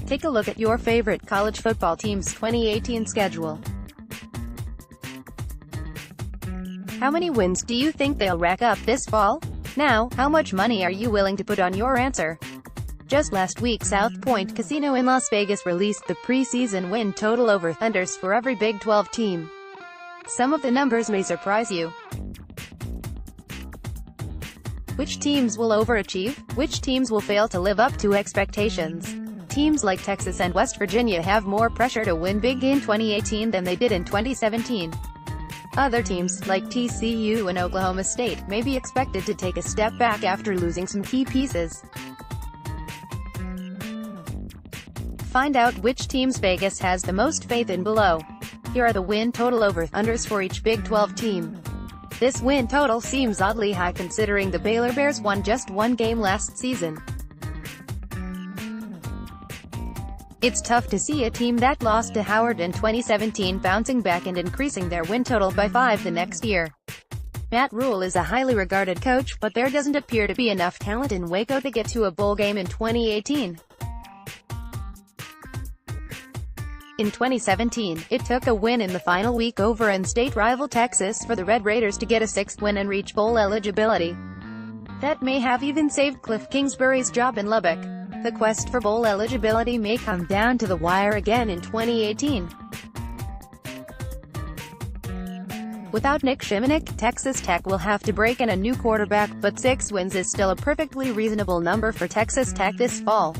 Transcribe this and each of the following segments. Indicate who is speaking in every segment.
Speaker 1: Take a look at your favorite college football team's 2018 schedule. How many wins do you think they'll rack up this fall? Now, how much money are you willing to put on your answer? Just last week, South Point Casino in Las Vegas released the preseason win total over-unders for every Big 12 team. Some of the numbers may surprise you. Which teams will overachieve? Which teams will fail to live up to expectations? Teams like Texas and West Virginia have more pressure to win big in 2018 than they did in 2017. Other teams, like TCU and Oklahoma State, may be expected to take a step back after losing some key pieces. Find out which teams Vegas has the most faith in below. Here are the win total over-unders for each Big 12 team. This win total seems oddly high considering the Baylor Bears won just one game last season. It's tough to see a team that lost to Howard in 2017 bouncing back and increasing their win total by 5 the next year. Matt Rhule is a highly regarded coach, but there doesn't appear to be enough talent in Waco to get to a bowl game in 2018. In 2017, it took a win in the final week over in-state rival Texas for the Red Raiders to get a sixth win and reach bowl eligibility. That may have even saved Cliff Kingsbury's job in Lubbock. The quest for bowl eligibility may come down to the wire again in 2018. Without Nick Shimonek, Texas Tech will have to break in a new quarterback, but 6 wins is still a perfectly reasonable number for Texas Tech this fall.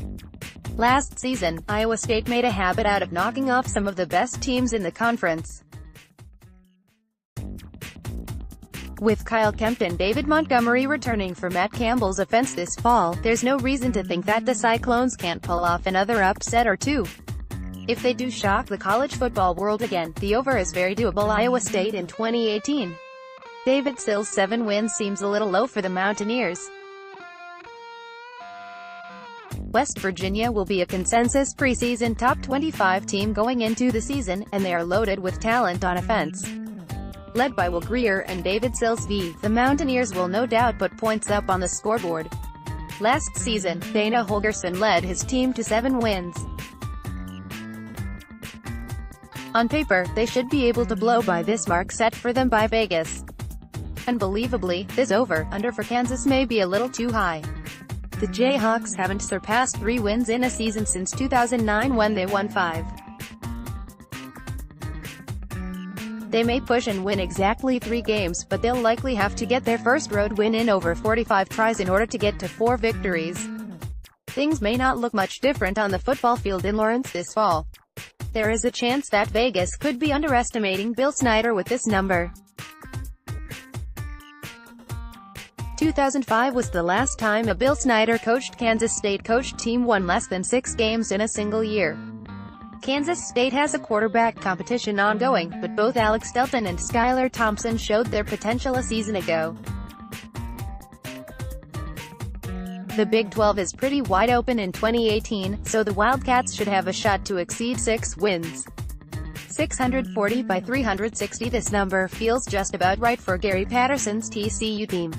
Speaker 1: Last season, Iowa State made a habit out of knocking off some of the best teams in the conference. With Kyle Kempt and David Montgomery returning for Matt Campbell's offense this fall, there's no reason to think that the Cyclones can't pull off another upset or two. If they do shock the college football world again, the over is very doable. Iowa State in 2018. David Sills' 7 wins seems a little low for the Mountaineers. West Virginia will be a consensus preseason top 25 team going into the season, and they are loaded with talent on offense. Led by Will Grier and David Sills, the Mountaineers will no doubt put points up on the scoreboard. Last season, Dana Holgorsen led his team to 7 wins. On paper, they should be able to blow by this mark set for them by Vegas. Unbelievably, this over-under for Kansas may be a little too high. The Jayhawks haven't surpassed 3 wins in a season since 2009 when they won 5. They may push and win exactly 3 games, but they'll likely have to get their first road win in over 45 tries in order to get to 4 victories. Things may not look much different on the football field in Lawrence this fall. There is a chance that Vegas could be underestimating Bill Snyder with this number. 2005 was the last time a Bill Snyder-coached Kansas State-coached team won less than 6 games in a single year. Kansas State has a quarterback competition ongoing, but both Alex Delton and Skylar Thompson showed their potential a season ago. The Big 12 is pretty wide open in 2018, so the Wildcats should have a shot to exceed 6 wins. 640 by 360. This number feels just about right for Gary Patterson's TCU team.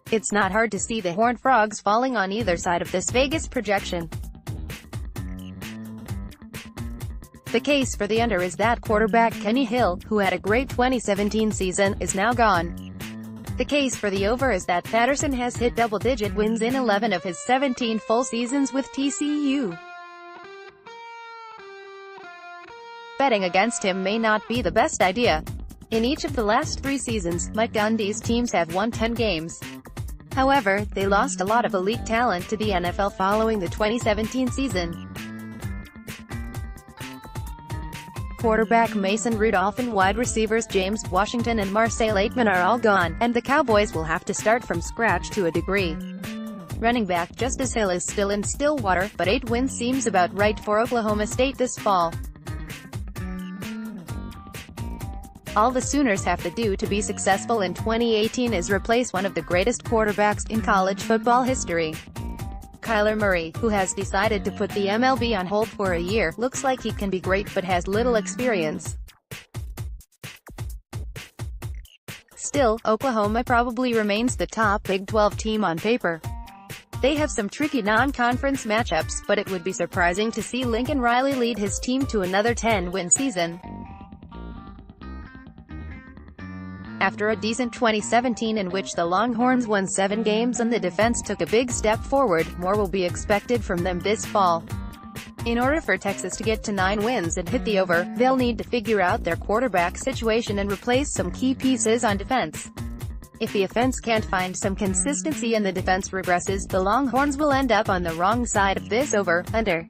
Speaker 1: It's not hard to see the Horned Frogs falling on either side of this Vegas projection. The case for the under is that quarterback Kenny Hill, who had a great 2017 season, is now gone. The case for the over is that Patterson has hit double-digit wins in 11 of his 17 full seasons with TCU. Betting against him may not be the best idea. In each of the last 3 seasons, Mike Gundy's teams have won 10 games. However, they lost a lot of elite talent to the NFL following the 2017 season. Quarterback Mason Rudolph and wide receivers James Washington and Marcel Aitman are all gone, and the Cowboys will have to start from scratch to a degree. Running back Justice Hill is still in Stillwater, but 8 wins seems about right for Oklahoma State this fall. All the Sooners have to do to be successful in 2018 is replace one of the greatest quarterbacks in college football history. Kyler Murray, who has decided to put the MLB on hold for a year, looks like he can be great but has little experience. Still, Oklahoma probably remains the top Big 12 team on paper. They have some tricky non-conference matchups, but it would be surprising to see Lincoln Riley lead his team to another 10-win season. After a decent 2017 in which the Longhorns won 7 games and the defense took a big step forward, more will be expected from them this fall. In order for Texas to get to 9 wins and hit the over, they'll need to figure out their quarterback situation and replace some key pieces on defense. If the offense can't find some consistency and the defense regresses, the Longhorns will end up on the wrong side of this over-under.